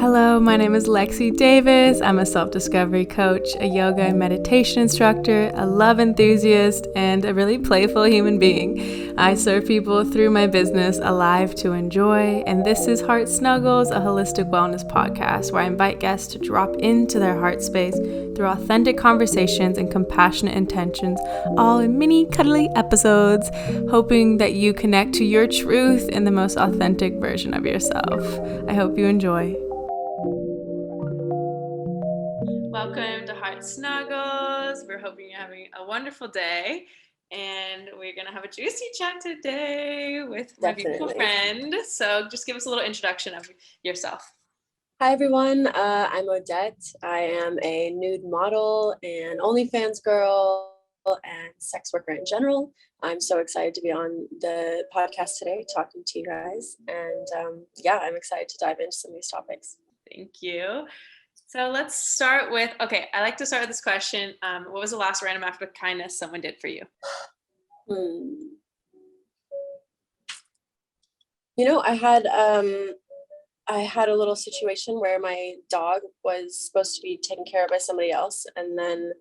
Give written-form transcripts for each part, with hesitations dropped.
Hello, my name is Lexi Davis. I'm a self-discovery coach, a yoga and meditation instructor, a love enthusiast, and a really playful human being. I serve people through my business, Alive to Enjoy, and this is Heart Snuggles, a holistic wellness podcast where I invite guests to drop into their heart space through authentic conversations and compassionate intentions, all in mini cuddly episodes, hoping that you connect to your truth in the most authentic version of yourself. I hope you enjoy. Welcome to Heart Snuggles. We're hoping you're having a wonderful day, and we're going to have a juicy chat today with my beautiful friend. So just give us a little introduction of yourself. Hi, everyone. I'm Odette. I am a nude model and OnlyFans girl and sex worker in general. I'm so excited to be on the podcast today talking to you guys. And I'm excited to dive into some of these topics. Thank you. So let's start with, I like to start with this question. What was the last random act of kindness someone did for you? I had a little situation where my dog was supposed to be taken care of by somebody else. And then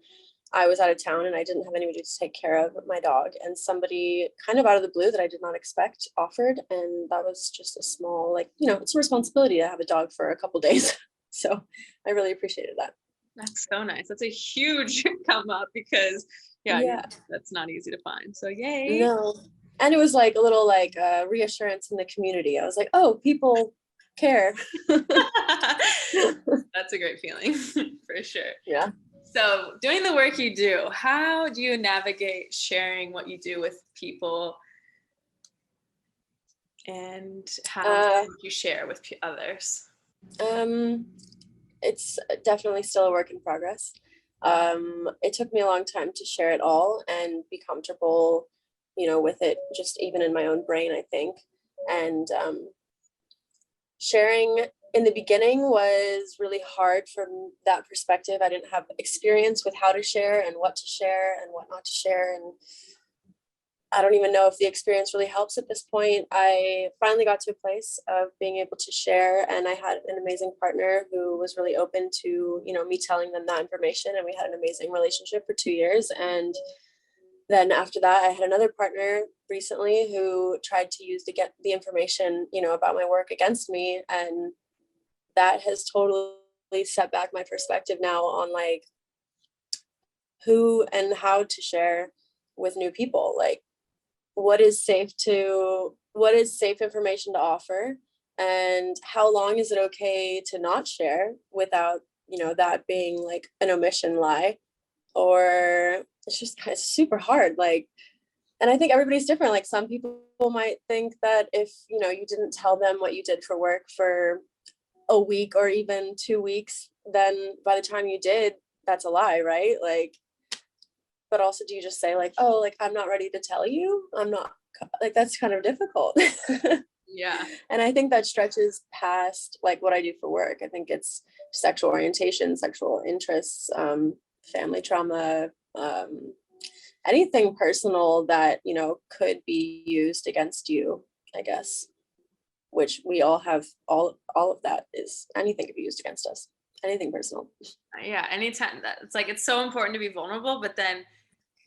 I was out of town and I didn't have anybody to take care of my dog. And somebody kind of out of the blue that I did not expect offered. And that was just a small, it's a responsibility to have a dog for a couple days. So I really appreciated that. That's so nice. That's a huge come up because that's not easy to find. So yay. No. And it was like a little reassurance in the community. I was like, oh, people care. That's a great feeling for sure. Yeah. So doing the work you do, how do you navigate sharing what you do with people? And how do you share with others? It's definitely still a work in progress. It took me a long time to share it all and be comfortable, with it, just even in my own brain, I think. And sharing in the beginning was really hard from that perspective. I didn't have experience with how to share and what to share and what not to share. And I don't even know if the experience really helps at this point. I finally got to a place of being able to share, and I had an amazing partner who was really open to, me telling them that information, and we had an amazing relationship for 2 years. And then after that, I had another partner recently who tried to get the information, about my work against me, and that has totally set back my perspective now on who and how to share with new people. What is safe information to offer, and how long is it okay to not share without, that being like an omission lie, or it's just kind of super hard. And I think everybody's different. Some people might think that if, you didn't tell them what you did for work for a week or even 2 weeks, then by the time you did, that's a lie, right? But also, do you just say I'm not ready to tell you? I'm not, that's kind of difficult. Yeah. And I think that stretches past what I do for work. I think it's sexual orientation, sexual interests, family trauma, anything personal that, could be used against you, I guess, which we all have. All of that is, anything could be used against us, anything personal. Yeah. Anytime that it's so important to be vulnerable, but then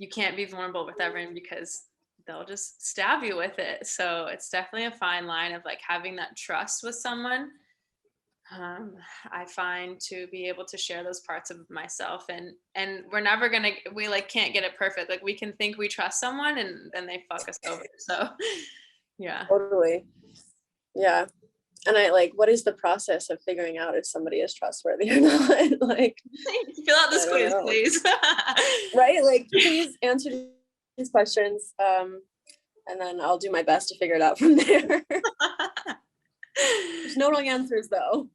you can't be vulnerable with everyone because they'll just stab you with it. So it's definitely a fine line of having that trust with someone. I find to be able to share those parts of myself, and we're never gonna, we can't get it perfect. We can think we trust someone and then they fuck us over. So yeah. Totally. Yeah. And what is the process of figuring out if somebody is trustworthy or not? Fill out this quiz, please. Right? Please answer these questions. And then I'll do my best to figure it out from there. There's no wrong answers, though.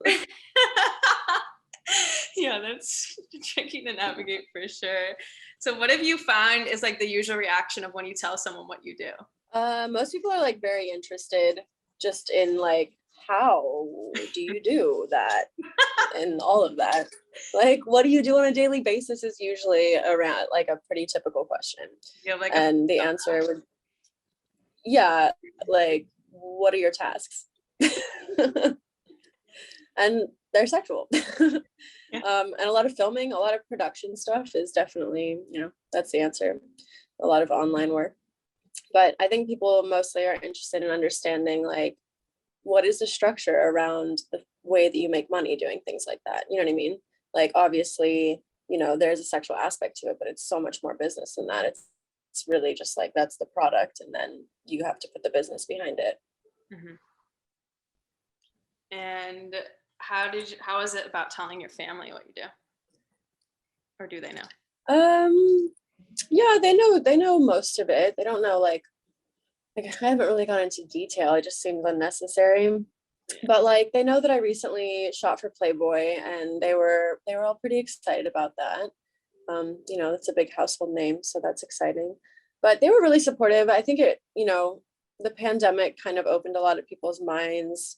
Yeah, that's tricky to navigate for sure. So what have you found is the usual reaction of when you tell someone what you do? Most people are very interested just in how do you do that and all of that. What do you do on a daily basis is usually around a pretty typical question. Yeah, and the answer would, what are your tasks? And they're sexual. Yeah. And a lot of filming, a lot of production stuff is definitely, that's the answer. A lot of online work. But I think people mostly are interested in understanding, like, what is the structure around the way that you make money doing things like that? You know what I mean? Like, obviously, there's a sexual aspect to it, but it's so much more business than that. It's really just like, that's the product, and then you have to put the business behind it. Mm-hmm. And how is it about telling your family what you do? Or do they know? Yeah, they know most of it. They don't know, like I haven't really gone into detail. It just seems unnecessary. But like, they know that I recently shot for Playboy, and they were all pretty excited about that. It's a big household name, so that's exciting. But they were really supportive. I think the pandemic kind of opened a lot of people's minds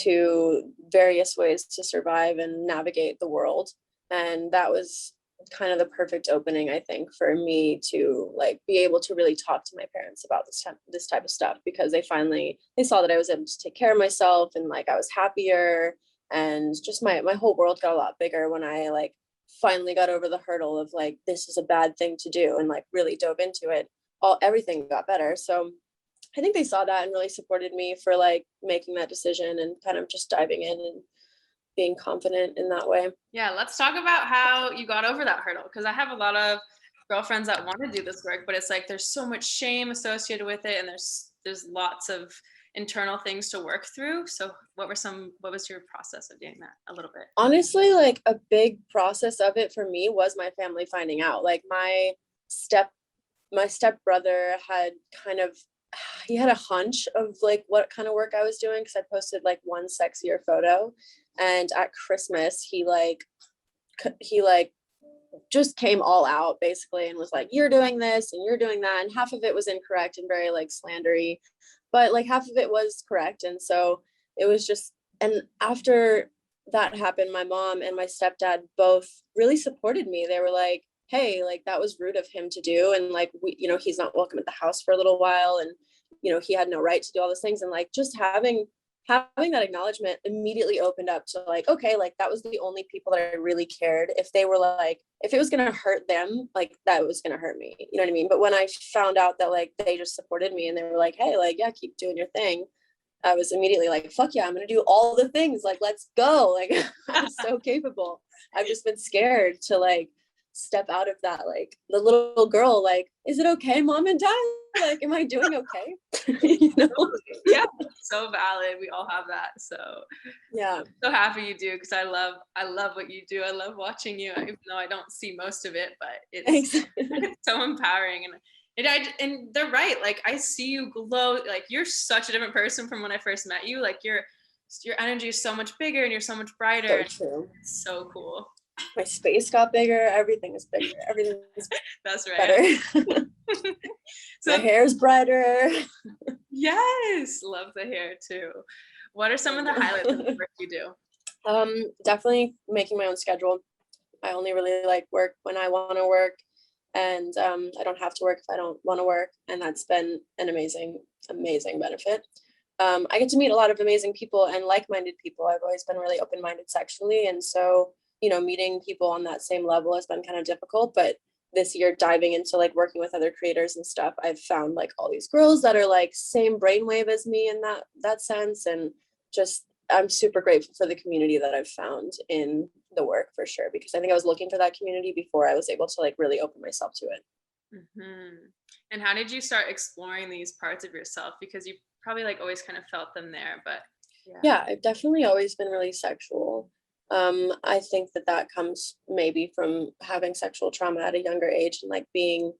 to various ways to survive and navigate the world. And that was kind of the perfect opening, I think, for me to like be able to really talk to my parents about this type of stuff, because they saw that I was able to take care of myself, and like I was happier, and just my whole world got a lot bigger when I like finally got over the hurdle of like, this is a bad thing to do, and like really dove into it. Everything got better. So I think they saw that and really supported me for like making that decision and kind of just diving in and being confident in that way. Yeah, let's talk about how you got over that hurdle, because I have a lot of girlfriends that want to do this work, but it's like there's so much shame associated with it, and there's lots of internal things to work through. So what was your process of doing that a little bit? Honestly, like a big process of it for me was my family finding out. Like my stepbrother he had a hunch of like what kind of work I was doing, because I posted like one sexier photo, and at Christmas he just came all out basically and was like, you're doing this and you're doing that, and half of it was incorrect and very like slandery, but like half of it was correct. And so it was just, and after that happened, my mom and my stepdad both really supported me. They were like, hey, like that was rude of him to do, and like he's not welcome at the house for a little while, and he had no right to do all those things. And like just having that acknowledgement immediately opened up to like, okay, like that was the only people that I really cared. If they were like, if it was gonna hurt them, like that was gonna hurt me, you know what I mean? But when I found out that like they just supported me and they were like, hey, like, yeah, keep doing your thing, I was immediately like, fuck yeah, I'm gonna do all the things, like let's go. Like I'm so capable. I've just been scared to like step out of that, like the little girl, like, is it okay, mom and dad? Like, am I doing okay? Yeah, so valid. We all have that. So yeah, I'm so happy you do, because I love what you do. I love watching you, even though I don't see most of it, but it's so empowering. And they're right. Like I see you glow. Like you're such a different person from when I first met you. Like your energy is so much bigger and you're so much brighter. So true. It's so cool. My space got bigger. Everything is bigger. Everything is That's right. better. So, my hair is brighter. Yes, love the hair too. What are some of the highlights of the work you do? Definitely making my own schedule. I only really like work when I want to work, and I don't have to work if I don't want to work, and that's been an amazing benefit. I get to meet a lot of amazing people and like-minded people. I've always been really open-minded sexually, and so meeting people on that same level has been kind of difficult. But this year, diving into like working with other creators and stuff, I've found like all these girls that are like same brainwave as me in that sense, and just I'm super grateful for the community that I've found in the work, for sure, because I think I was looking for that community before I was able to like really open myself to it. Mm-hmm. And how did you start exploring these parts of yourself? Because you probably like always kind of felt them there, but yeah, I've definitely always been really sexual. I think that comes maybe from having sexual trauma at a younger age and like being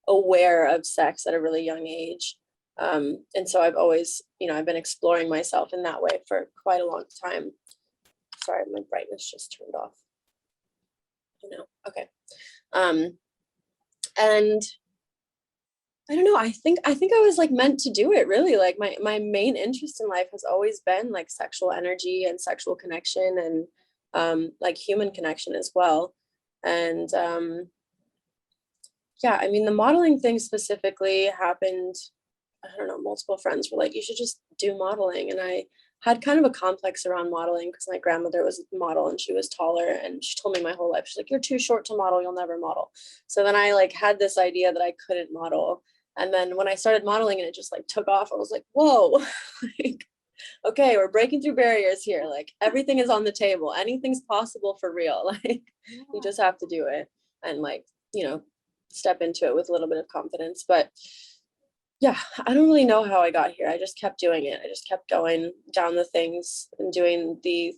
aware of sex at a really young age. And so I've always, I've been exploring myself in that way for quite a long time. Sorry, my brightness just turned off. Okay. And I don't know, I think I was like meant to do it, really. Like my main interest in life has always been like sexual energy and sexual connection, and like human connection as well. And yeah, I mean, the modeling thing specifically happened, I don't know, multiple friends were like, you should just do modeling. And had kind of a complex around modeling because my grandmother was a model and she was taller, and she told me my whole life, she's like, you're too short to model, you'll never model. So then I like had this idea that I couldn't model. And then when I started modeling and it just like took off, I was like, whoa, like, okay, we're breaking through barriers here. Like everything is on the table. Anything's possible for real. Like you just have to do it and like, you know, step into it with a little bit of confidence. But yeah, I don't really know how I got here. I just kept doing it. I just kept going down the things and doing the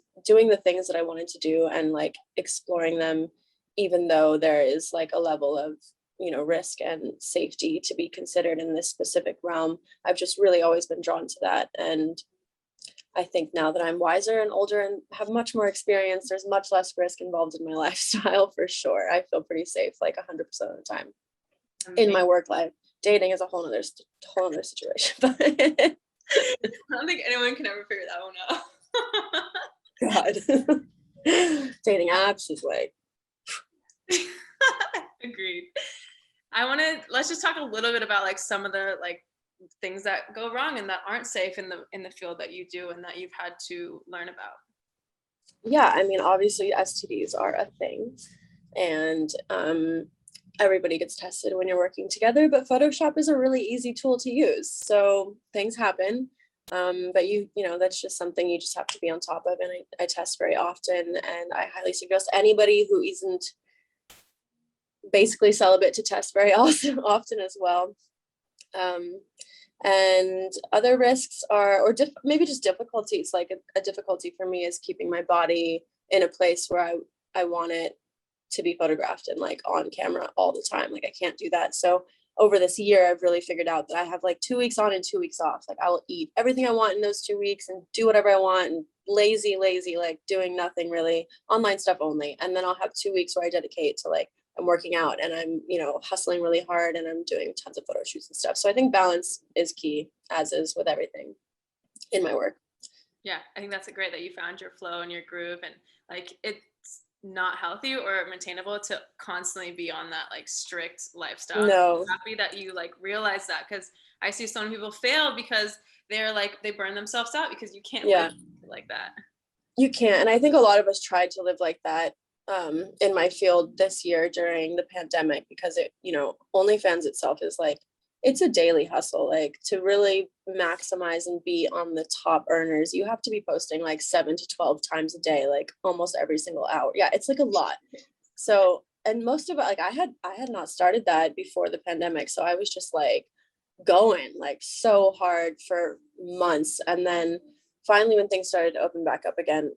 things that I wanted to do and like exploring them, even though there is like a level of, you know, risk and safety to be considered in this specific realm. I've just really always been drawn to that. And I think now that I'm wiser and older and have much more experience, there's much less risk involved in my lifestyle for sure. I feel pretty safe like 100% of the time in my work life. Dating is a whole other situation. But I don't think anyone can ever figure that one out. God. Dating apps is like. Agreed. Let's just talk a little bit about like some of the like things that go wrong and that aren't safe in the field that you do and that you've had to learn about. Yeah, I mean, obviously STDs are a thing, and everybody gets tested when you're working together, but Photoshop is a really easy tool to use. So things happen. But you know, that's just something you just have to be on top of. And I test very often, and I highly suggest anybody who isn't basically celibate to test very often as well. And other risks are, or maybe just difficulties. Like a difficulty for me is keeping my body in a place where I want it to be photographed and like on camera all the time. Like I can't do that. So over this year, I've really figured out that I have like 2 weeks on and 2 weeks off. Like I will eat everything I want in those 2 weeks and do whatever I want and lazy, like doing nothing really, online stuff only. And then I'll have 2 weeks where I dedicate to like, I'm working out and I'm, you know, hustling really hard and I'm doing tons of photo shoots and stuff. So I think balance is key, as is with everything in my work. Yeah, I think that's great that you found your flow and your groove, and like it's not healthy or maintainable to constantly be on that like strict lifestyle. No. I'm happy that you like realize that, because I see so many people fail because they're like, they burn themselves out because you can't live like that. You can't. And I think a lot of us tried to live like that in my field this year during the pandemic, because it, you know, OnlyFans itself is like, it's a daily hustle. Like to really maximize and be on the top earners, you have to be posting like 7 to 12 times a day, like almost every single hour. Yeah, it's like a lot. So, and most of it, like I had not started that before the pandemic. So I was just like going like so hard for months. And then finally when things started to open back up again,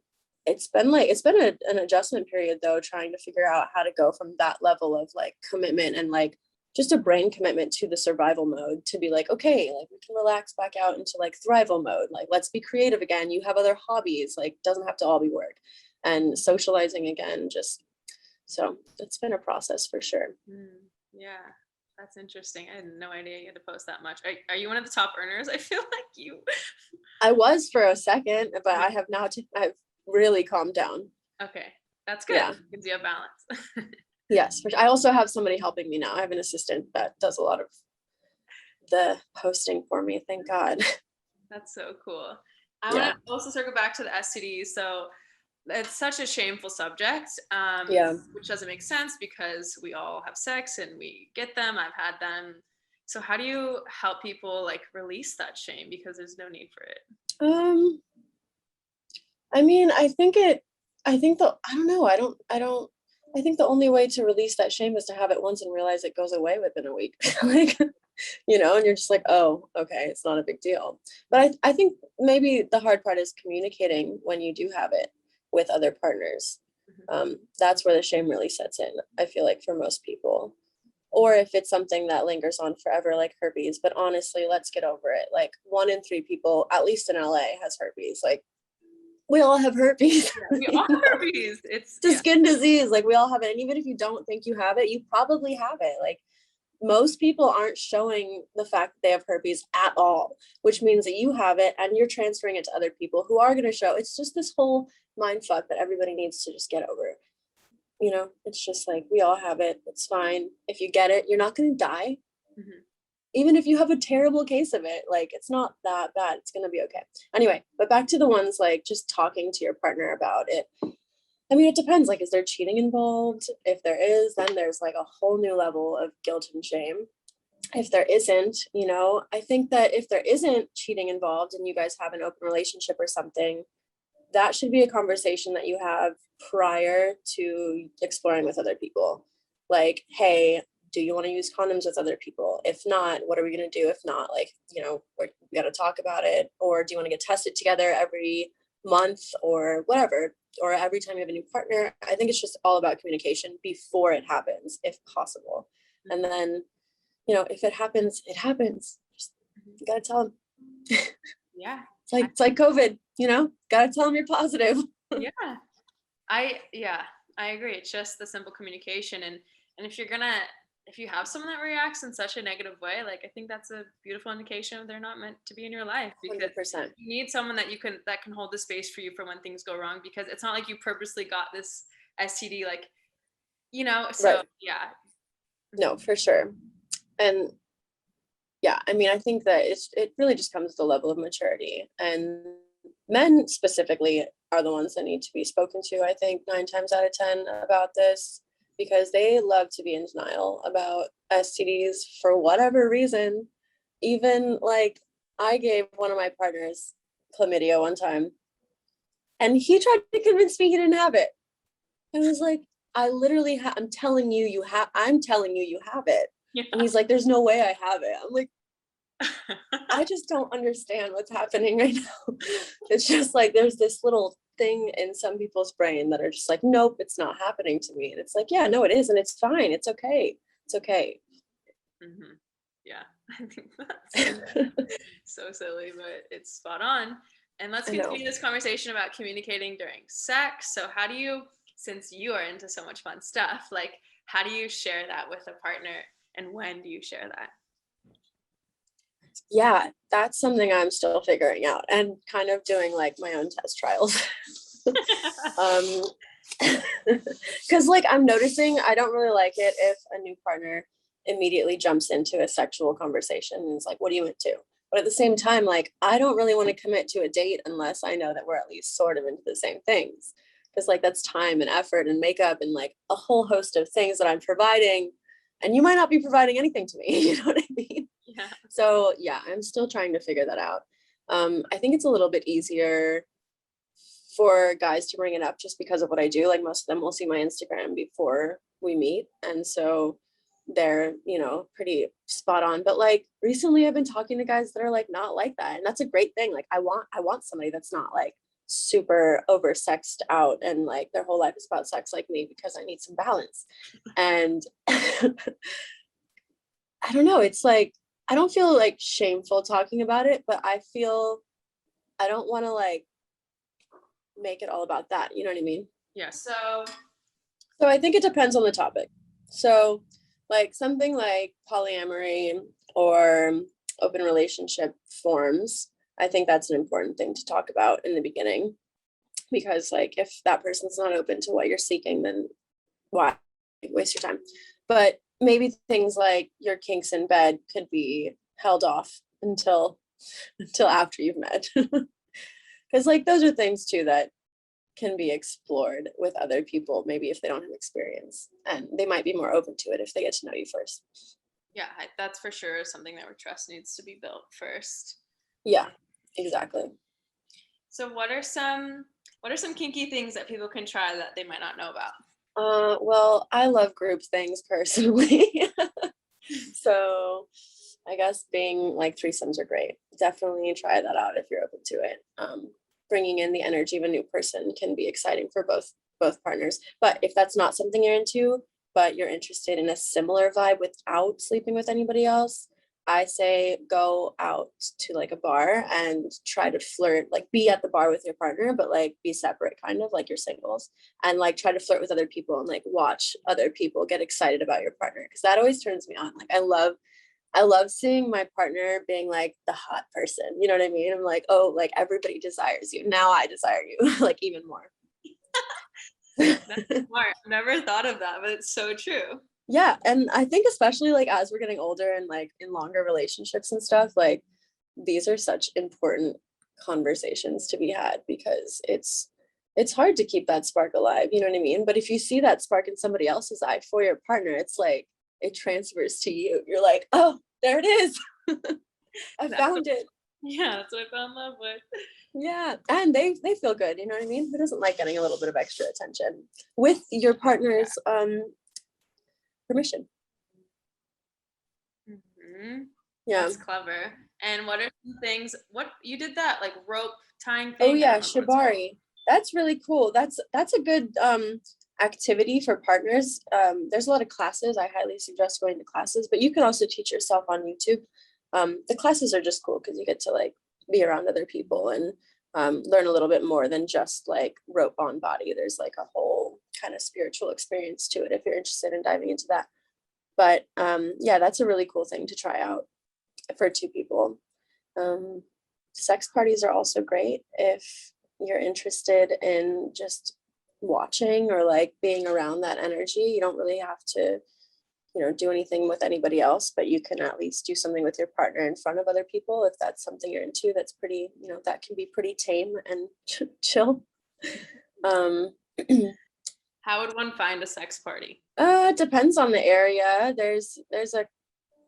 it's been an adjustment period though, trying to figure out how to go from that level of like commitment and like just a brain commitment to the survival mode, to be like, okay, like we can relax back out into like thrival mode. Like, let's be creative again. You have other hobbies, like doesn't have to all be work, and socializing again. Just, so it's been a process for sure. Yeah. That's interesting. I had no idea you had to post that much. Are you one of the top earners? I feel like you. I was for a second, but I have now, I've really calmed down. Okay. That's good. Yeah. Gives you a balance. Yes. I also have somebody helping me now. I have an assistant that does a lot of the posting for me. Thank God. That's so cool. I want to also circle back to the STDs. So it's such a shameful subject, which doesn't make sense because we all have sex and we get them. I've had them. So how do you help people like release that shame, because there's no need for it? I mean, I think the only way to release that shame is to have it once and realize it goes away within a week. Like, you know, and you're just like, oh, okay, it's not a big deal. But I think maybe the hard part is communicating when you do have it with other partners. That's where the shame really sets in, I feel like, for most people. Or if it's something that lingers on forever, like herpes. But honestly, let's get over it. Like 1 in 3 people, at least in LA, has herpes. Like, we all have herpes. Yeah, we all have herpes. It's a skin disease. Like we all have it. And even if you don't think you have it, you probably have it. Like most people aren't showing the fact that they have herpes at all, which means that you have it and you're transferring it to other people who are going to show. It's just this whole mind fuck that everybody needs to just get over. You know, it's just like, we all have it. It's fine. If you get it, you're not going to die. even if you have a terrible case of it, like it's not that bad. It's going to be okay. Anyway, but back to the ones like just talking to your partner about it. I mean, it depends. Like, is there cheating involved? If there is, then there's like a whole new level of guilt and shame. If there isn't, you know, I think that if there isn't cheating involved and you guys have an open relationship or something, that should be a conversation that you have prior to exploring with other people. Like, hey, do you want to use condoms with other people? If not, what are we going to do? If not, like, you know, we got to talk about it. Or do you want to get tested together every month or whatever? Or every time you have a new partner? I think it's just all about communication before it happens, if possible. And then, you know, if it happens, it happens. Just, you got to tell them. Yeah. It's like COVID, you know, got to tell them you're positive. Yeah. I agree. It's just the simple communication. And if you have someone that reacts in such a negative way, like, I think that's a beautiful indication they're not meant to be in your life, because 100%. you need someone that can hold the space for you for when things go wrong, because it's not like you purposely got this STD, like, you know, so right. Yeah. No, for sure. And yeah, I mean, I think that it really just comes to the level of maturity, and men specifically are the ones that need to be spoken to, I think 9 times out of 10 about this, because they love to be in denial about STDs for whatever reason. Even like, I gave one of my partners chlamydia one time, and he tried to convince me he didn't have it. I was like, I literally I'm telling you you have it. Yeah. And he's like, there's no way I have it. I'm like, I just don't understand what's happening right now. It's just like, there's this little thing in some people's brain that are just like, nope, it's not happening to me. And it's like, yeah, no, it is. And it's fine. It's okay. It's okay. Mm-hmm. Yeah. I think that's so silly, but it's spot on. And let's continue this conversation about communicating during sex. So how do you, since you are into so much fun stuff, like, how do you share that with a partner, and when do you share that? Yeah, that's something I'm still figuring out and kind of doing like my own test trials. Because like, I'm noticing I don't really like it if a new partner immediately jumps into a sexual conversation and is like, what are you into? But at the same time, like, I don't really want to commit to a date unless I know that we're at least sort of into the same things. Because like, that's time and effort and makeup and like a whole host of things that I'm providing. And you might not be providing anything to me. You know what I mean? Yeah. So yeah, I'm still trying to figure that out. I think it's a little bit easier for guys to bring it up just because of what I do. Like, most of them will see my Instagram before we meet. And so they're, you know, pretty spot on. But like, recently I've been talking to guys that are like not like that. And that's a great thing. Like, I want somebody that's not like super over sexed out and like their whole life is about sex like me, because I need some balance. And I don't know, it's like, I don't feel like shameful talking about it, but I feel I don't want to like make it all about that. You know what I mean? Yeah. So I think it depends on the topic. So like something like polyamory or open relationship forms, I think that's an important thing to talk about in the beginning, because like, if that person's not open to what you're seeking, then why waste your time? But maybe things like your kinks in bed could be held off until after you've met. Because like, those are things too that can be explored with other people, maybe if they don't have experience, and they might be more open to it if they get to know you first. Yeah, that's for sure something that where trust needs to be built first. Yeah, exactly. So what are some kinky things that people can try that they might not know about? Well, I love group things personally. So I guess being like, threesomes are great. Definitely try that out if you're open to it. Bringing in the energy of a new person can be exciting for both partners. But if that's not something you're into, but you're interested in a similar vibe without sleeping with anybody else, I say go out to like a bar and try to flirt, like be at the bar with your partner, but like be separate, kind of like you're singles, and like try to flirt with other people and like watch other people get excited about your partner, because that always turns me on. Like, I love seeing my partner being like the hot person. You know what I mean? I'm like, oh, like everybody desires you. Now I desire you like even more. That's smart. Never thought of that, but it's so true. Yeah. And I think especially like as we're getting older and like in longer relationships and stuff, like these are such important conversations to be had, because it's hard to keep that spark alive, you know what I mean? But if you see that spark in somebody else's eye for your partner, it's like it transfers to you. You're like, oh, there it is. I found it. Yeah, that's what I fell in love with. Yeah, and they feel good, you know what I mean? Who doesn't like getting a little bit of extra attention with your partner's permission? Mm-hmm. Yeah. That's clever. And what are some things, what you did that like rope tying Oh thing? yeah, shibari. That's really cool. That's a good activity for partners. There's a lot of classes. I highly suggest going to classes, but you can also teach yourself on YouTube. The classes are just cool because you get to like be around other people and learn a little bit more than just like rope on body. There's like a whole kind of spiritual experience to it if you're interested in diving into that. But yeah, that's a really cool thing to try out for two people. Sex parties are also great if you're interested in just watching or like being around that energy. You don't really have to, you know, do anything with anybody else, but you can at least do something with your partner in front of other people if that's something you're into. That's pretty, you know, that can be pretty tame and chill. How would one find a sex party? It depends on the area. There's a,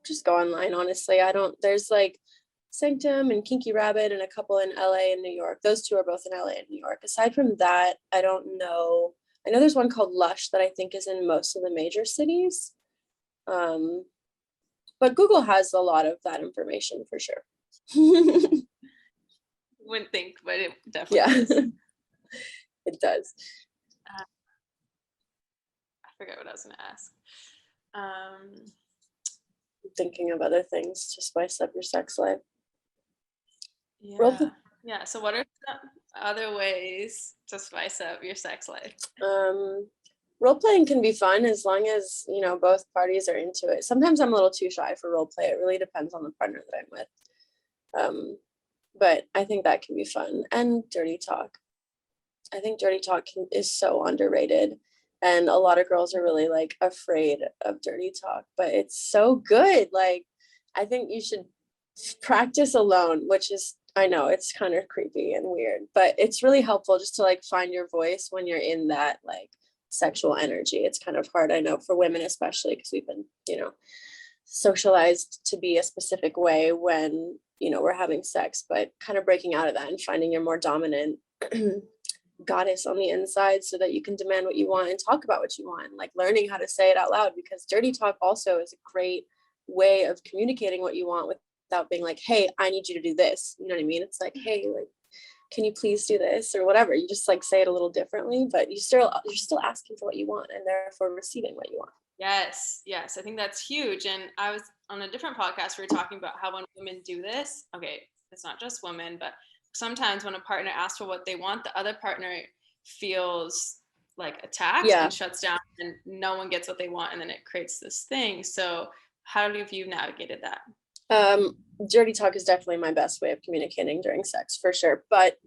just go online, honestly. There's like Sanctum and Kinky Rabbit and a couple in LA and New York. Those two are both in LA and New York. Aside from that, I don't know. I know there's one called Lush that I think is in most of the major cities. But Google has a lot of that information for sure. Wouldn't think, but it definitely is. It does. I forgot what I was gonna ask. Thinking of other things to spice up your sex life. Yeah. So what are some other ways to spice up your sex life? Role playing can be fun as long as, you know, both parties are into it. Sometimes I'm a little too shy for role play. It really depends on the partner that I'm with. But I think that can be fun. And dirty talk. I think dirty talk is so underrated. And a lot of girls are really like afraid of dirty talk, but it's so good. Like, I think you should practice alone, which is, I know it's kind of creepy and weird, but it's really helpful just to like find your voice when you're in that like sexual energy. It's kind of hard, I know, for women, especially because we've been, you know, socialized to be a specific way when, you know, we're having sex, but kind of breaking out of that and finding your more dominant goddess on the inside so that you can demand what you want and talk about what you want, like learning how to say it out loud, because dirty talk also is a great way of communicating what you want without being like, hey, I need you to do this, you know what I mean? It's like, hey, like, can you please do this or whatever. You just like say it a little differently, but you're still asking for what you want and therefore receiving what you want. Yes, I think that's huge. And I was on a different podcast, we were talking about how when women do this, okay, it's not just women, but sometimes when a partner asks for what they want, the other partner feels like attacked and shuts down, and no one gets what they want, and then it creates this thing. So how have you navigated that? Dirty talk is definitely my best way of communicating during sex, for sure. But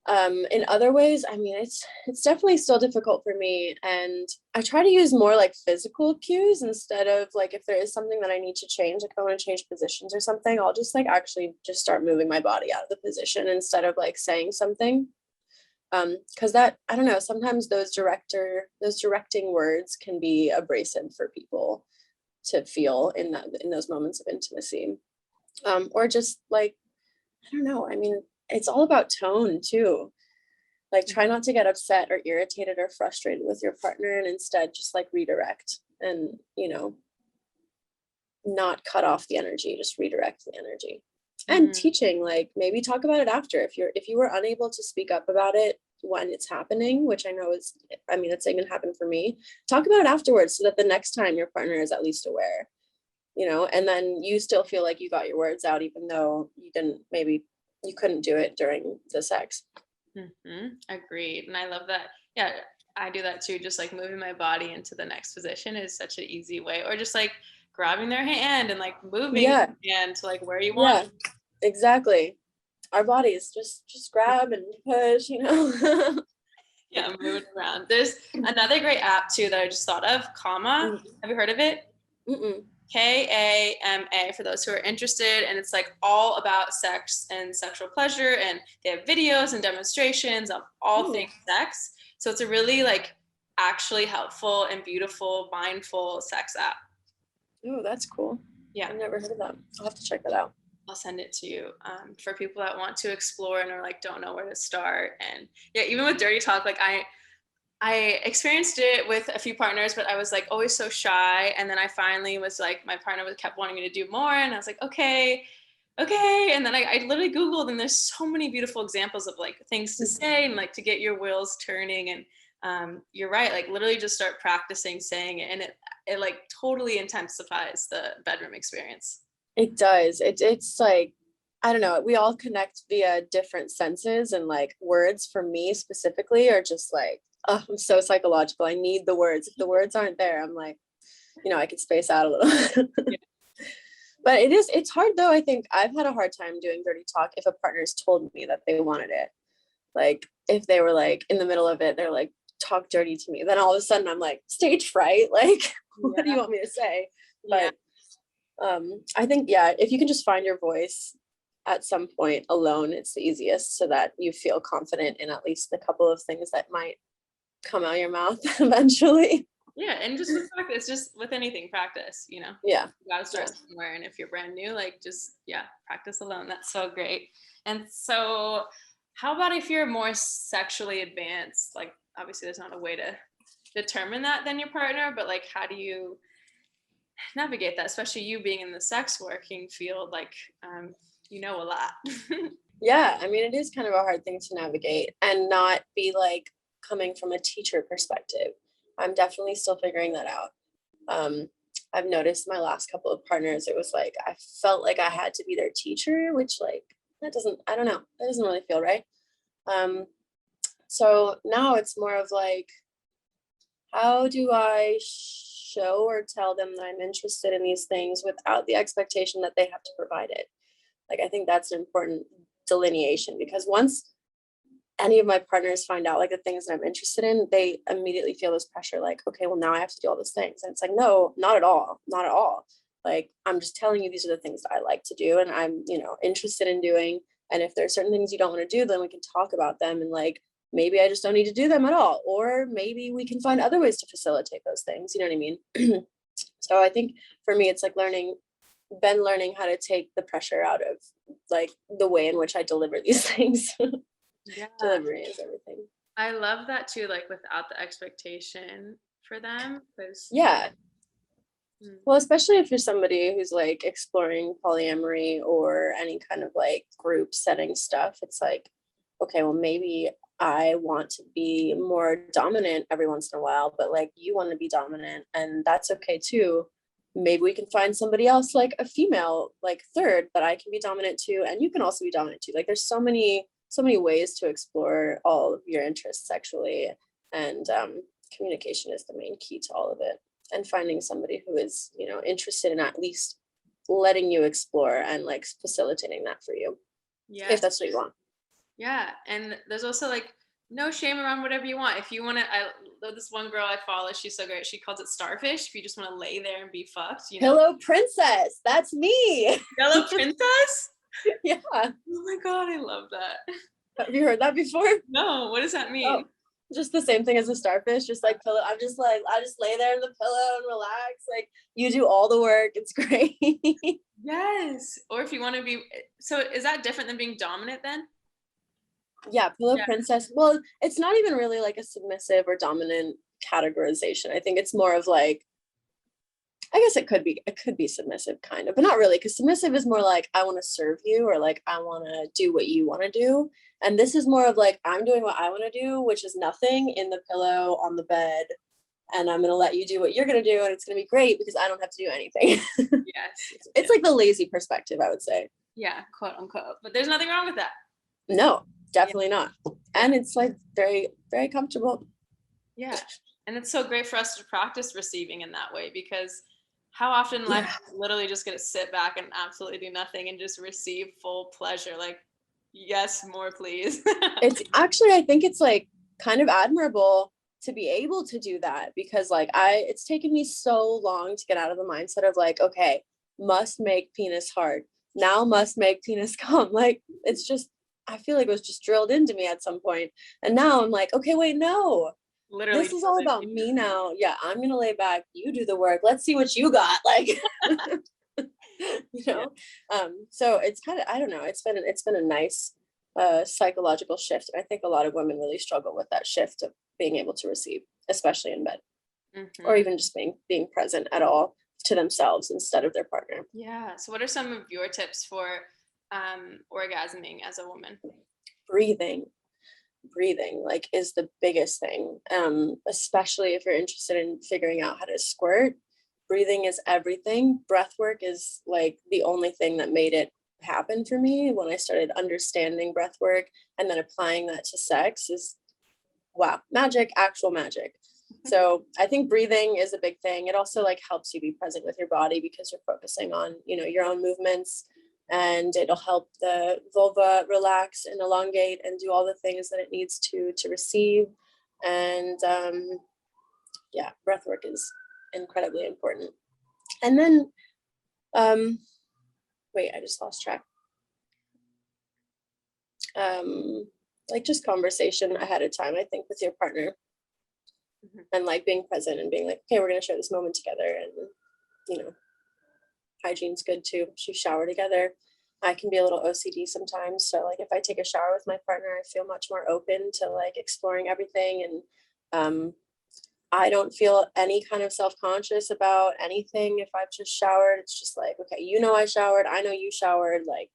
in other ways, I mean, it's definitely still difficult for me, and I try to use more like physical cues instead of like, if there is something that I need to change, like I want to change positions or something, I'll just like actually just start moving my body out of the position instead of like saying something. Because that, I don't know, sometimes those directing words can be abrasive for people to feel in those moments of intimacy. Or just like, I don't know, I mean, it's all about tone too. Like, try not to get upset or irritated or frustrated with your partner, and instead just like redirect and, you know, not cut off the energy, just redirect the energy. And teaching, like maybe talk about it after. If you were unable to speak up about it when it's happening, which I know is, I mean, it's even happened for me, talk about it afterwards so that the next time your partner is at least aware, you know, and then you still feel like you got your words out, even though maybe you couldn't do it during the sex. Agreed. And I love that. Yeah, I do that too. Just like moving my body into the next position is such an easy way, or just like grabbing their hand and like moving and to like where you want. Yeah, exactly. Our bodies just grab and push, you know. Yeah, move it around. There's another great app too that I just thought of, Kama. Have you heard of it? Mm-mm. Kama for those who are interested, and it's like all about sex and sexual pleasure, and they have videos and demonstrations of all things sex. So it's a really like actually helpful and beautiful, mindful sex app. Oh, that's cool. Yeah, I've never heard of that. I'll have to check that out. I'll send it to you for people that want to explore and are like don't know where to start. And yeah, even with dirty talk, like I experienced it with a few partners, but I was like always so shy. And then I finally was like, my partner kept wanting me to do more. And I was like, okay. And then I literally Googled, and there's so many beautiful examples of like things to say and like to get your wheels turning. And you're right, like literally just start practicing saying it. And it like totally intensifies the bedroom experience. It does. It's like, I don't know, we all connect via different senses, and like words for me specifically are just like, oh, I'm so psychological. I need the words. If the words aren't there, I'm like, I could space out a little. Yeah. But it's hard though. I think I've had a hard time doing dirty talk if a partner's told me that they wanted it. Like if they were like in the middle of it, they're like, talk dirty to me. Then all of a sudden I'm like, stage fright. Like, what do you want me to say? But I think, if you can just find your voice at some point alone, it's the easiest, so that you feel confident in at least a couple of things that might come out your mouth eventually. Yeah, and just with practice, just with anything, practice, Yeah. You gotta start somewhere. And if you're brand new, like just, practice alone. That's so great. And so how about if you're more sexually advanced? Like, obviously there's not a way to determine that than your partner, but like, how do you navigate that, especially you being in the sex working field, like, a lot. Yeah, I mean, it is kind of a hard thing to navigate and not be like coming from a teacher perspective. I'm definitely still figuring that out. I've noticed my last couple of partners, it was like, I felt like I had to be their teacher, which like, I don't know, that doesn't really feel right. So now it's more of like, how do I show or tell them that I'm interested in these things without the expectation that they have to provide it? Like, I think that's an important delineation, because once any of my partners find out like the things that I'm interested in, they immediately feel this pressure, like, okay, well now I have to do all those things. And it's like, no, not at all. Not at all. Like, I'm just telling you, these are the things that I like to do and I'm, interested in doing. And if there's certain things you don't want to do, then we can talk about them. And like, maybe I just don't need to do them at all. Or maybe we can find other ways to facilitate those things. You know what I mean? So I think for me, it's like learning how to take the pressure out of like the way in which I deliver these things. Delivery is everything. I love that too, like without the expectation for them, because well, especially if you're somebody who's like exploring polyamory or any kind of like group setting stuff, it's like, okay, well maybe I want to be more dominant every once in a while, but like you want to be dominant, and that's okay too. Maybe we can find somebody else, like a female, like third, that I can be dominant to, and you can also be dominant too. Like there's so many ways to explore all of your interests sexually, and communication is the main key to all of it. And finding somebody who is, interested in at least letting you explore and like facilitating that for you. Yeah. If that's what you want. Yeah. And there's also like no shame around whatever you want. If you want to, this one girl I follow, she's so great. She calls it starfish. If you just want to lay there and be fucked, Pillow princess. That's me. Pillow princess? Yeah. Oh my God. I love that. Have you heard that before? No. What does that mean? Oh, just the same thing as a starfish, just like pillow. I just lay there in the pillow and relax. Like you do all the work. It's great. Yes. Or if you want to be, so is that different than being dominant then? Yeah, pillow princess. Well, it's not even really like a submissive or dominant categorization. I think it's more of like, I guess it could be submissive kind of, but not really, because submissive is more like I want to serve you, or like I want to do what you want to do. And this is more of like I'm doing what I want to do, which is nothing in the pillow on the bed, and I'm going to let you do what you're going to do, and it's going to be great because I don't have to do anything. Yes. It's like the lazy perspective, I would say. Yeah, quote unquote. But there's nothing wrong with that. No, definitely not. And it's like very, very comfortable. Yeah. And it's so great for us to practice receiving in that way, because how often life is literally just going to sit back and absolutely do nothing and just receive full pleasure. Like, yes, more please. It's actually, I think it's like kind of admirable to be able to do that, because like it's taken me so long to get out of the mindset of like, okay, must make penis hard, now must make penis come. Like, it's just, I feel like it was just drilled into me at some point. And now I'm like, okay, wait, no, Literally, this is all about me now. Yeah, I'm gonna lay back, you do the work, let's see what you got. Like, you know. So it's kind of, I don't know, it's been a nice psychological shift. And I think a lot of women really struggle with that shift of being able to receive, especially in bed, or even just being present at all to themselves instead of their partner. Yeah. So what are some of your tips for orgasming as a woman? Breathing like is the biggest thing, especially if you're interested in figuring out how to squirt. Breathing is everything. Breath work is like the only thing that made it happen for me when I started understanding breath work and then applying that to sex. Is wow, magic, actual magic. So I think breathing is a big thing. It also like helps you be present with your body because you're focusing on, you know, your own movements, and it'll help the vulva relax and elongate and do all the things that it needs to receive. And yeah, breath work is incredibly important. And then wait, I just lost track. Like just conversation ahead of time, I think, with your partner, and like being present and being like, okay, we're gonna share this moment together. And you know, hygiene's good too. She shower together. I can be a little OCD sometimes, so like if I take a shower with my partner, I feel much more open to like exploring everything. And I don't feel any kind of self-conscious about anything if I've just showered. It's just like, okay, you know, I showered, I know you showered, like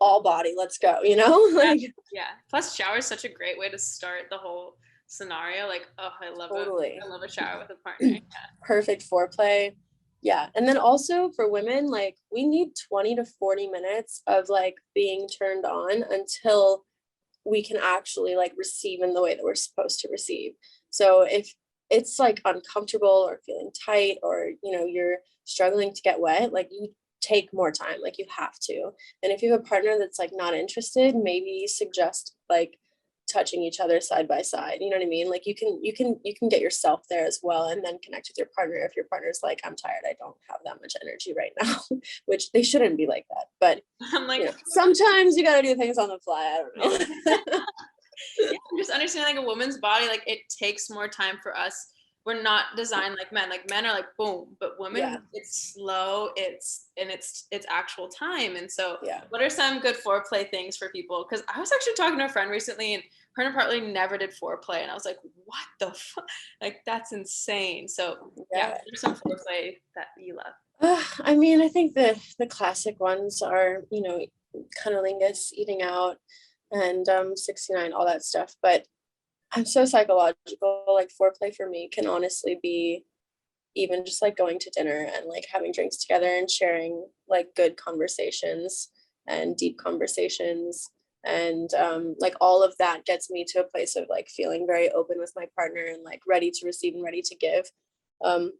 all body, let's go, you know. Like, yeah. Plus shower is such a great way to start the whole scenario. Like, oh, I love a shower with a partner. Yeah. Perfect foreplay. Yeah. And then also for women, like we need 20 to 40 minutes of like being turned on until we can actually like receive in the way that we're supposed to receive. So if it's like uncomfortable or feeling tight, or you know, you're struggling to get wet, like you take more time, like you have to. And if you have a partner that's like not interested, maybe suggest like touching each other side by side, you know what I mean? Like you can get yourself there as well, and then connect with your partner if your partner's like, I'm tired, I don't have that much energy right now. Which they shouldn't be like that, but I'm like, you know, sometimes you got to do things on the fly. I don't know. Yeah, just understanding like a woman's body, like it takes more time for us. We're not designed like men. Like men are like boom, but women, it's slow. It's actual time. And so, what are some good foreplay things for people? Because I was actually talking to a friend recently, and her and her partner never did foreplay, and I was like, what the fuck? Like that's insane. So there's some foreplay that you love. I mean, I think the classic ones are, you know, cunnilingus, eating out, and 69, all that stuff. But I'm so psychological. Like foreplay for me can honestly be even just like going to dinner and like having drinks together and sharing like good conversations and deep conversations. And like all of that gets me to a place of like feeling very open with my partner and like ready to receive and ready to give,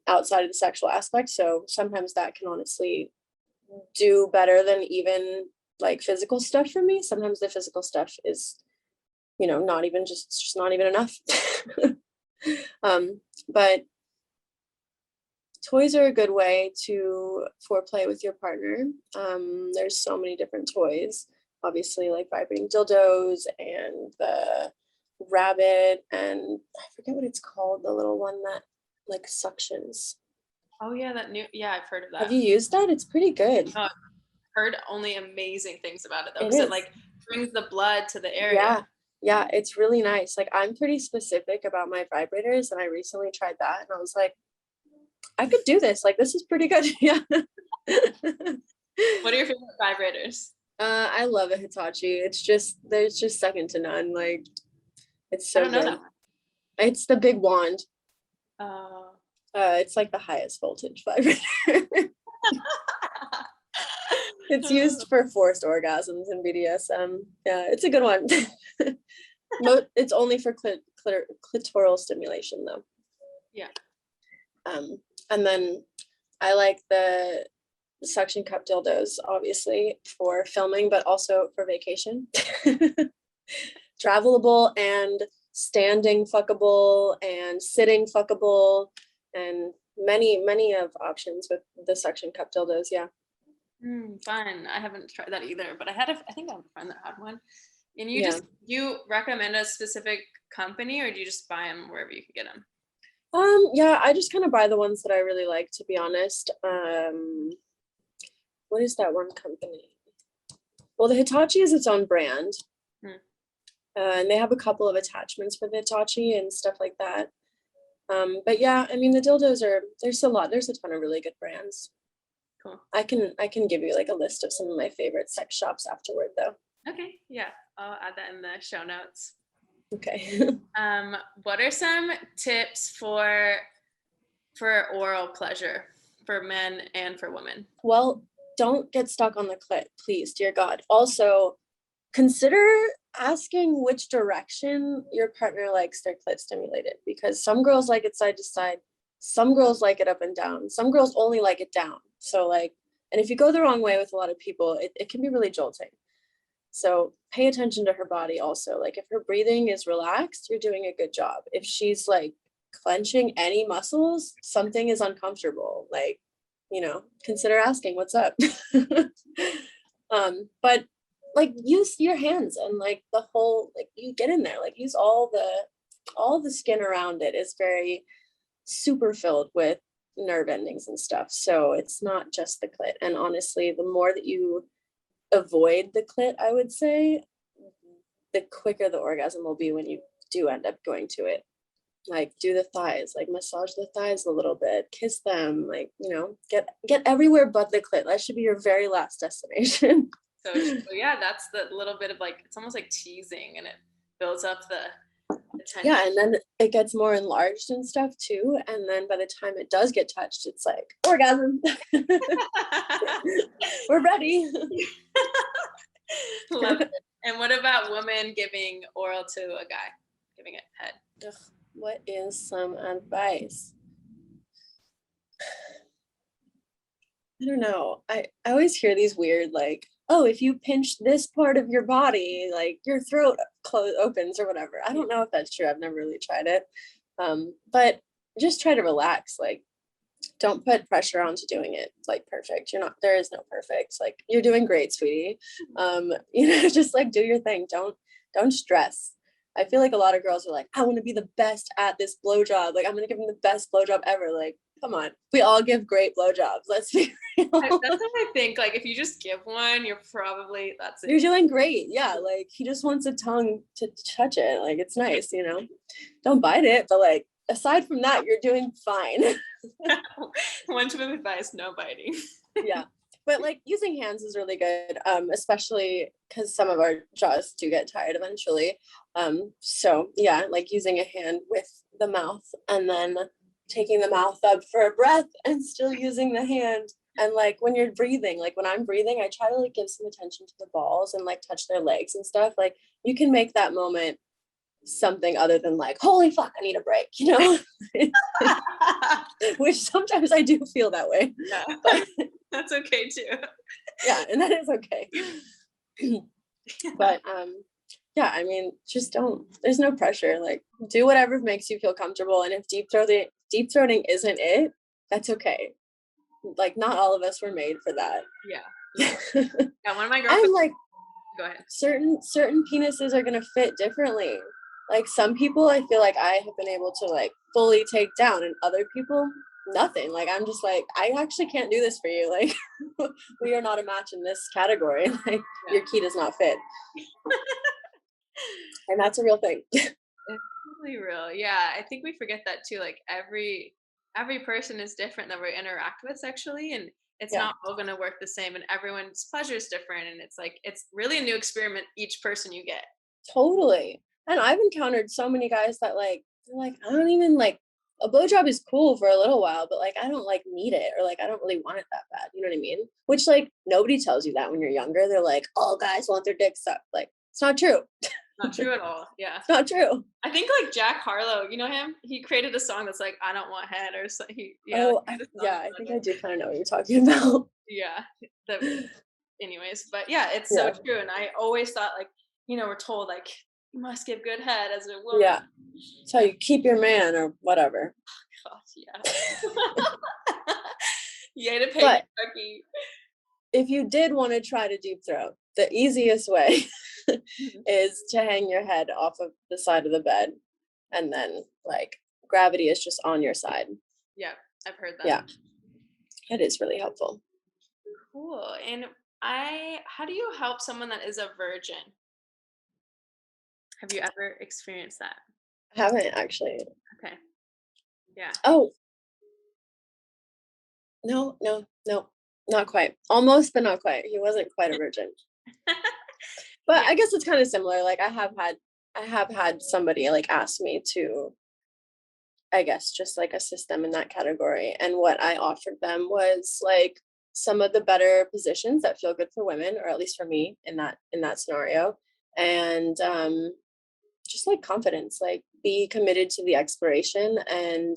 outside of the sexual aspect. So sometimes that can honestly do better than even like physical stuff for me. Sometimes the physical stuff is, you know, not even just not even enough. But toys are a good way to foreplay with your partner. There's so many different toys, obviously, like vibrating dildos and the rabbit, and I forget what it's called, the little one that like suctions. Oh yeah, I've heard of that. Have you used that? It's pretty good. I've heard only amazing things about it though, because it like brings the blood to the area. Yeah, it's really nice. Like I'm pretty specific about my vibrators, and I recently tried that and I was like, I could do this. Like this is pretty good. Yeah. What are your favorite vibrators? I love a Hitachi. There's just second to none. Like it's so good. It's the big wand. It's like the highest voltage vibrator. It's used for forced orgasms in BDSM. Yeah, it's a good one. It's only for clitoral stimulation though. Yeah. And then I like the suction cup dildos, obviously for filming, but also for vacation. Travelable and standing fuckable and sitting fuckable, and many of options with the suction cup dildos. Yeah. Fun. I haven't tried that either, but I think I have a friend that had one. And you recommend a specific company, or do you just buy them wherever you can get them? Yeah, I just kind of buy the ones that I really like, to be honest. What is that one company? Well, the Hitachi is its own brand. And they have a couple of attachments for the Hitachi and stuff like that. But yeah, I mean, the dildos there's a ton of really good brands. Cool. I can give you like a list of some of my favorite sex shops afterward, though. Okay, yeah, I'll add that in the show notes. Okay. What are some tips for oral pleasure for men and for women? Well, don't get stuck on the clit, please, dear God. Also, consider asking which direction your partner likes their clit stimulated, because some girls like it side to side, some girls like it up and down, some girls only like it down. So like, and if you go the wrong way with a lot of people, it can be really jolting. So pay attention to her body also. Like if her breathing is relaxed, you're doing a good job. If she's like clenching any muscles, something is uncomfortable. Like, consider asking what's up. But like use your hands and like the whole, like you get in there, like use all the skin around it is very super filled with nerve endings and stuff. So it's not just the clit. And honestly, the more that you avoid the clit, I would say, the quicker the orgasm will be when you do end up going to it. Like do the thighs, like massage the thighs a little bit, kiss them, like, get everywhere but the clit. That should be your very last destination. So yeah, that's the little bit of like, it's almost like teasing, and it builds up the tension. Yeah, and then it gets more enlarged and stuff too. And then by the time it does get touched, it's like orgasm. We're ready. Love it. And what about women giving oral to a guy, giving it head? Ugh, what is some advice? I don't know. I always hear these weird, like, oh, if you pinch this part of your body, like your throat opens or whatever. I don't know if that's true. I've never really tried it. But just try to relax. Like, don't put pressure onto doing it like perfect. There is no perfect. Like, you're doing great, sweetie. Just like do your thing. Don't stress. I feel like a lot of girls are like, I want to be the best at this blowjob. Like, I'm going to give them the best blowjob ever. Like, come on. We all give great blowjobs. Let's be real. That's what I think. Like, if you just give one, that's it. You're doing great. Yeah. Like, he just wants a tongue to touch it. Like, it's nice, Don't bite it. But like, aside from that, you're doing fine. One tip of advice, no biting. Yeah. But like using hands is really good, especially because some of our jaws do get tired eventually. So yeah, like using a hand with the mouth and then taking the mouth up for a breath and still using the hand. And like when you're breathing, like when I'm breathing, I try to like give some attention to the balls and like touch their legs and stuff. Like you can make that moment something other than like, holy fuck, I need a break, which sometimes I do feel that way. Yeah. But that's okay too. Yeah, and that is okay. But yeah, I mean, just there's no pressure. Like, do whatever makes you feel comfortable. And if deep throating isn't it, that's okay. Like, not all of us were made for that. Yeah. Yeah, one of my girlfriends. And like, go ahead. Certain penises are gonna fit differently. Like some people, I feel like I have been able to like fully take down, and other people, nothing. Like I'm just like, I actually can't do this for you. Like we are not a match in this category. Like your key does not fit. And that's a real thing. It's totally real. Yeah, I think we forget that too. Like every person is different that we interact with sexually, and it's not all going to work the same, and everyone's pleasure is different, and it's like it's really a new experiment each person you get. Totally. And I've encountered so many guys that like they're like, I don't even like, a blowjob is cool for a little while, but like I don't like need it, or like I don't really want it that bad. You know what I mean? Which like nobody tells you that when you're younger. They're like, all guys want their dick sucked. Like it's not true. Not true at all. Yeah. It's not true. I think like Jack Harlow, you know him? He created a song that's like, I don't want head, or so I think I do kind of know what you're talking about. Yeah. Anyways, but yeah, it's so true. And I always thought like, we're told like You must give good head as a woman. Yeah. That's how you keep your man or whatever. Gosh, yeah. Yay to pay But Kentucky. if you did want to try to deep throat, the easiest way is to hang your head off of the side of the bed, and then like gravity is just on your side. Yeah, I've heard that. Yeah, it is really helpful. Cool. And how do you help someone that is a virgin? Have you ever experienced that? I haven't actually. Okay. Yeah. Oh, no, not quite. Almost, but not quite. He wasn't quite a virgin. But Yeah. I guess it's kind of similar. Like I have had somebody like ask me to, I guess, just like assist them in that category. And what I offered them was like some of the better positions that feel good for women, or at least for me in that scenario. And just like confidence, like be committed to the exploration and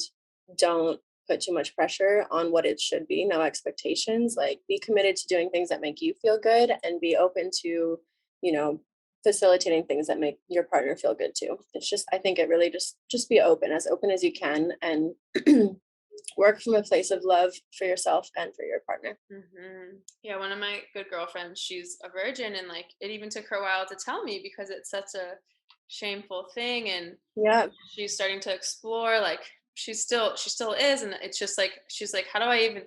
don't put too much pressure on what it should be. No expectations. Like be committed to doing things that make you feel good, and be open to, you know, facilitating things that make your partner feel good too. It's just, I think it really just be open as you can, and work from a place of love for yourself and for your partner. Mm-hmm. Yeah, one of my good girlfriends, she's a virgin, and like it even took her a while to tell me because it's such a shameful thing, and Yeah. she's starting to explore. Like she still is, and it's just like she's like, how do I even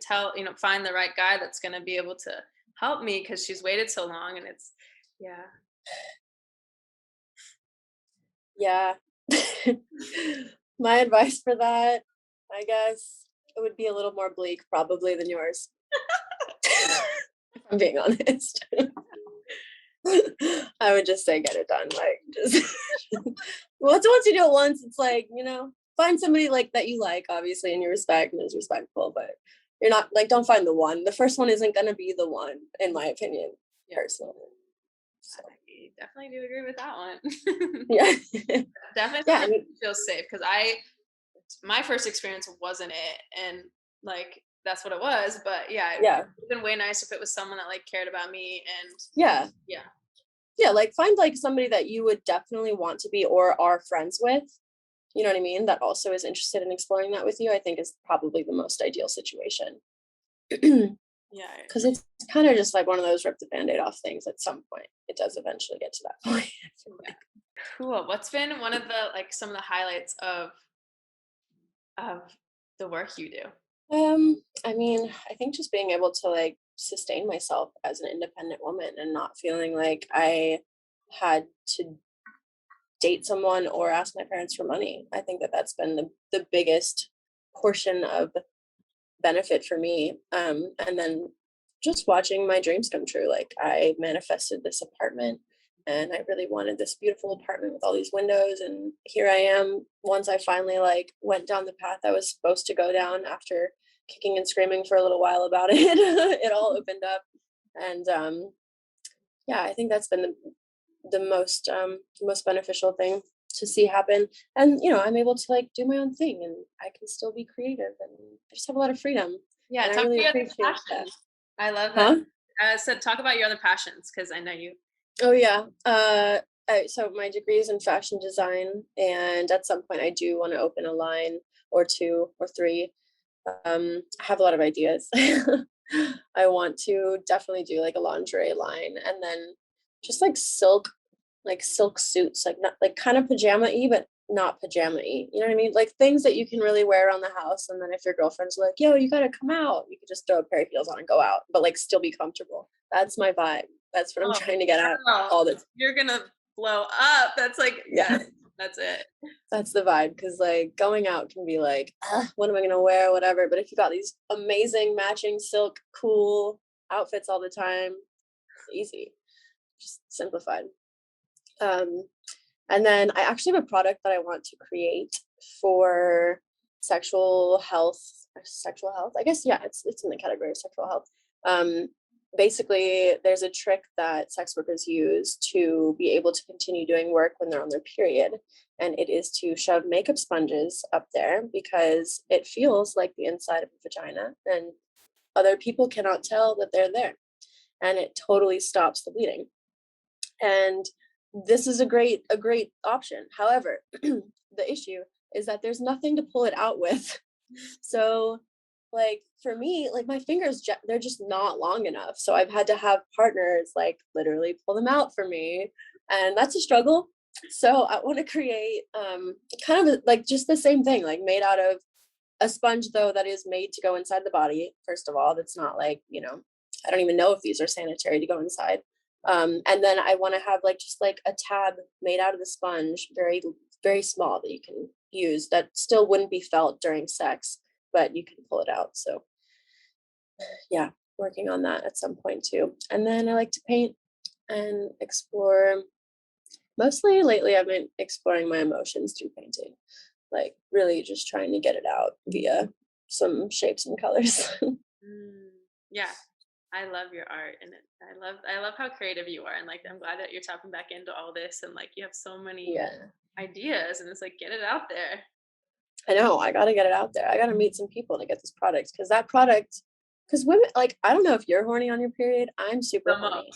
find the right guy that's going to be able to help me, because she's waited so long. And it's Yeah. My advice for that, I guess, it would be a little more bleak probably than yours. If I'm being honest. I would just say get it done. Like just once you do it once, it's like, find somebody like that you like, obviously, and you respect and is respectful, but you're not like, don't find the one. The first one isn't gonna be the one, in my opinion, personally. So. I definitely do agree with that one. Yeah. Definitely Yeah, I mean, feel safe, because my first experience wasn't it, and like that's what it was. But yeah, it would have been way nice if it was someone that like cared about me. And yeah, like find like somebody that you would definitely want to be or are friends with, you know what I mean, that also is interested in exploring that with you. I think is probably the most ideal situation. Yeah, because it's kind of just like one of those rip the band-aid off things. At some point it does eventually get to that point. Cool. What's been one of the like some of the highlights of the work you do? I mean, I think just being able to like sustain myself as an independent woman and not feeling like I had to date someone or ask my parents for money. I think that that's been the biggest portion of benefit for me. And then just watching my dreams come true. Like I manifested this apartment, and I really wanted this beautiful apartment with all these windows, and here I am. Once I finally like went down the path I was supposed to go down after kicking and screaming for a little while about it, it all opened up. And yeah, I think that's been the most beneficial thing to see happen. And I'm able to like do my own thing, and I can still be creative, and I just have a lot of freedom. Yeah, and talk I really about your appreciate other that. passions. I love that. I said talk about your other passions, because I know you. Oh yeah. So my degree is in fashion design, and at some point I do want to open a line or two or three. I have a lot of ideas. I want to definitely do like a lingerie line, and then just like silk suits, like not like kind of pajama-y, but not pajama-y. You know what I mean? Like things that you can really wear around the house, and then if your girlfriend's like, "Yo, you gotta come out," you could just throw a pair of heels on and go out, but like still be comfortable. That's my vibe. That's what I'm trying to get at all the time. You're gonna blow up. That's like that's it. That's the vibe, because like going out can be like, what am I gonna wear, whatever. But if you got these amazing matching silk cool outfits all the time, easy, just simplified. And then I actually have a product that I want to create for sexual health. I guess, yeah, it's in the category of sexual health. Basically, there's a trick that sex workers use to be able to continue doing work when they're on their period, and it is to shove makeup sponges up there, because it feels like the inside of a vagina, and other people cannot tell that they're there, and it totally stops the bleeding. And this is a great option. However, the issue is that there's nothing to pull it out with. So like for me, like my fingers, they're just not long enough. So I've had to have partners like literally pull them out for me. And that's a struggle. So I want to create kind of like just the same thing, like made out of a sponge though, that is made to go inside the body. First of all, that's not like, you know, I don't even know if these are sanitary to go inside. And then I want to have like just like a tab made out of the sponge, very, very small, that you can use, that still wouldn't be felt during sex, but you can pull it out. So yeah, working on that at some point too. And then I like to paint and explore. Mostly lately I've been exploring my emotions through painting, like really just trying to get it out via some shapes and colors. Yeah, I love your art, and I love how creative you are, and like I'm glad that you're tapping back into all this, and like you have so many Yeah, ideas, and it's like get it out there. I know. I got to get it out there. I got to meet some people to get this product, because that product, because women, like, I don't know if you're horny on your period. I'm super Thumb up. horny.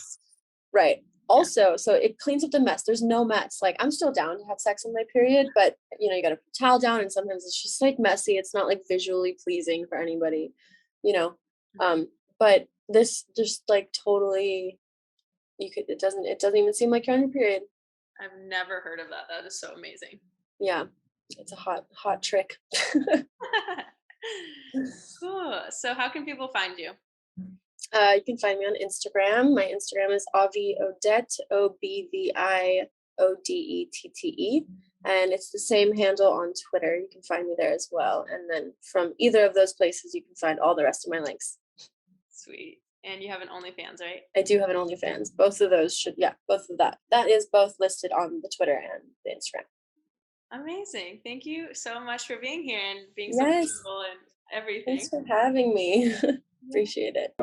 Right. Also, so it cleans up the mess. There's no mess. Like I'm still down to have sex on my period, but you know, you got to put a towel down, and sometimes it's just like messy. It's not like visually pleasing for anybody, you know. But this just like totally, it doesn't even seem like you're on your period. I've never heard of that. That is so amazing. Yeah. It's a hot trick. Cool. So how can people find you? You can find me on Instagram. My Instagram is Odette, OBVIODETTE. And it's the same handle on Twitter. You can find me there as well. And then from either of those places, you can find all the rest of my links. Sweet. And you have an OnlyFans, right? I do have an OnlyFans. Both of those both of that. That is both listed on the Twitter and the Instagram. Amazing. Thank you so much for being here and being so Yes. beautiful and everything. Thanks for having me. Appreciate it.